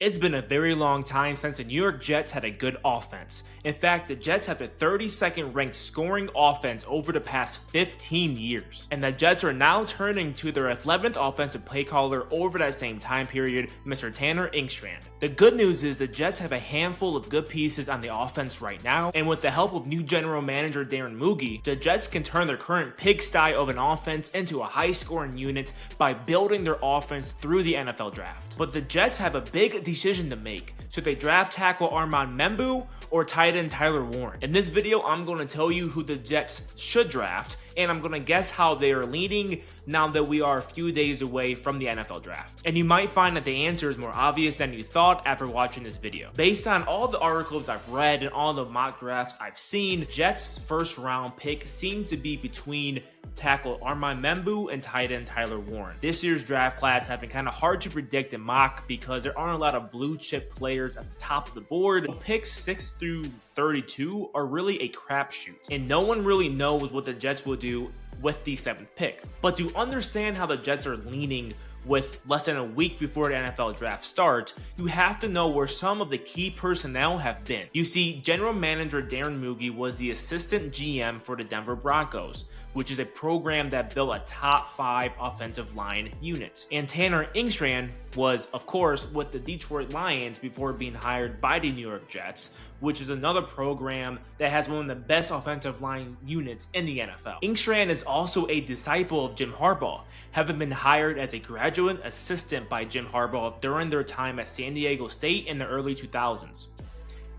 It's been a very long time since the New York Jets had a good offense. In fact, the Jets have the 32nd ranked scoring offense over the past 15 years. And the Jets are now turning to their 11th offensive play caller over that same time period, Mr. Tanner Engstrand. The good news is the Jets have a handful of good pieces on the offense right now, and with the help of new general manager Armand Membou, the Jets can turn their current pigsty of an offense into a high-scoring unit by building their offense through the NFL draft. But the Jets have a big decision to make. Should they draft tackle Armand Membou or tight end Tyler Warren? In this video, I'm going to tell you who the Jets should draft, and I'm going to guess how they are leaning now that we are a few days away from the NFL draft. And you might find that the answer is more obvious than you thought after watching this video. Based on all the articles I've read and all the mock drafts I've seen, Jets' first round pick seems to be between tackle Armand Membou and tight end Tyler Warren. This year's draft class has been kind of hard to predict and mock because there aren't a lot of blue chip players at the top of the board. Picks 6 through 32 are really a crapshoot, and no one really knows what the Jets will do with the 7th pick. But to understand how the Jets are leaning with less than a week before the NFL draft starts, you have to know where some of the key personnel have been. You see, general manager Armand Membou was the assistant GM for the Denver Broncos, which is a program that built a top 5 offensive line unit. And Tanner Engstrand was, of course, with the Detroit Lions before being hired by the New York Jets, which is another program that has one of the best offensive line units in the NFL. Engstrand is also a disciple of Jim Harbaugh, having been hired as a graduate assistant by Jim Harbaugh during their time at San Diego State in the early 2000s.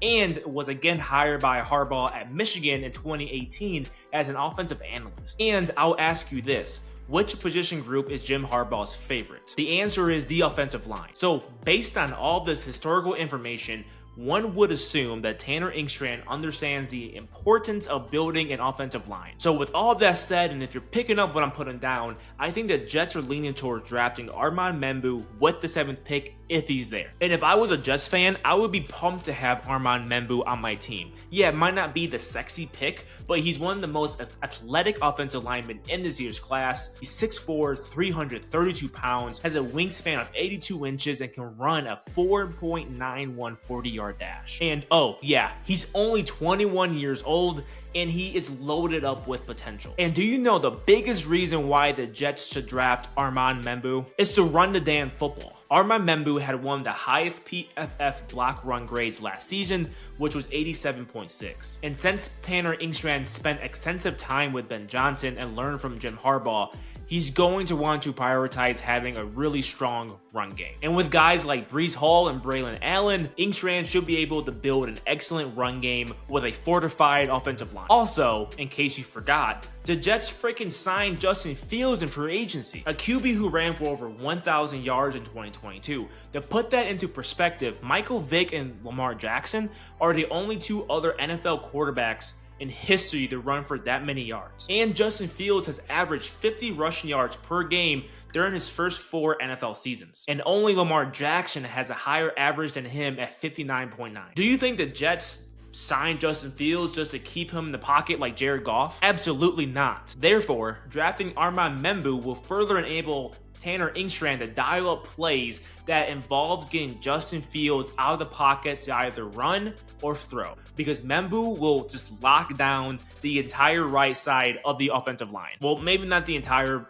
And was again hired by Harbaugh at Michigan in 2018 as an offensive analyst. And I'll ask you this: which position group is Jim Harbaugh's favorite? The answer is the offensive line. So based on all this historical information, one would assume that Tanner Engstrand understands the importance of building an offensive line. So with all that said, and if you're picking up what I'm putting down, I think the Jets are leaning towards drafting Armand Membou with the 7th pick if he's there. And if I was a Jets fan, I would be pumped to have Armand Membou on my team. Yeah, it might not be the sexy pick, but he's one of the most athletic offensive linemen in this year's class. He's 6'4", 332 pounds, has a wingspan of 82 inches, and can run a 4.91 40-yard dash. And oh yeah, he's only 21 years old, and he is loaded up with potential. And do you know the biggest reason why the Jets should draft Armand Membou is to run the damn football? Armand Membou had one of the highest PFF block run grades last season, which was 87.6. And since Tanner Engstrand spent extensive time with Ben Johnson and learned from Jim Harbaugh, he's going to want to prioritize having a really strong run game. And with guys like Breece Hall and Braylon Allen, Engstrand should be able to build an excellent run game with a fortified offensive line. Also, in case you forgot, the Jets freaking signed Justin Fields in free agency, a QB who ran for over 1,000 yards in 2022. To put that into perspective, Michael Vick and Lamar Jackson are the only 2 other NFL quarterbacks in history to run for that many yards. And Justin Fields has averaged 50 rushing yards per game during his first 4 NFL seasons. And only Lamar Jackson has a higher average than him at 59.9. Do you think the Jets signed Justin Fields just to keep him in the pocket like Jared Goff? Absolutely not. Therefore, drafting Armand Membou will further enable Tanner Engstrand to dial up plays that involves getting Justin Fields out of the pocket to either run or throw, because Membou will just lock down the entire right side of the offensive line. Well, maybe not the entire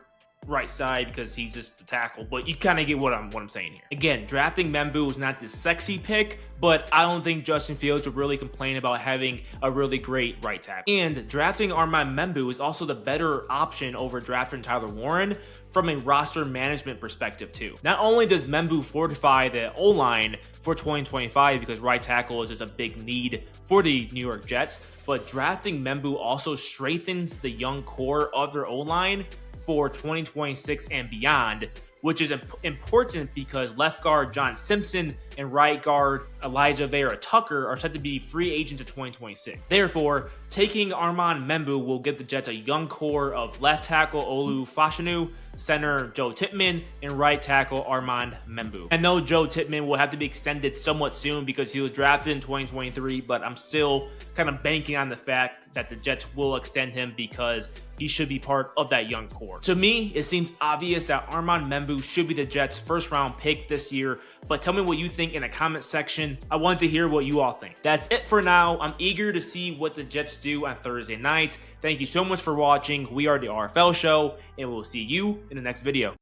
right side because he's just the tackle, but you kind of get what I'm saying here. Again, drafting Membou is not the sexy pick, but I don't think Justin Fields would really complain about having a really great right tackle. And drafting Armand Membou is also the better option over drafting Tyler Warren from a roster management perspective too. Not only does Membou fortify the O-line for 2025 because right tackle is just a big need for the New York Jets, but drafting Membou also strengthens the young core of their O-line for 2026 and beyond, which is important because left guard John Simpson and right guard Elijah Vera Tucker are set to be free agents in 2026. Therefore, taking Armand Membou will give the Jets a young core of left tackle Olu Fashanu, center Joe Tippmann, and right tackle Armand Membou. I know Joe Tippmann will have to be extended somewhat soon because he was drafted in 2023, but I'm still kind of banking on the fact that the Jets will extend him because he should be part of that young core. To me, it seems obvious that Armand Membou should be the Jets' first round pick this year, but tell me what you think in the comment section. I want to hear what you all think. That's it for now. I'm eager to see what the Jets do on Thursday night. Thank you so much for watching. We are the RFL Show, and we'll see you in the next video.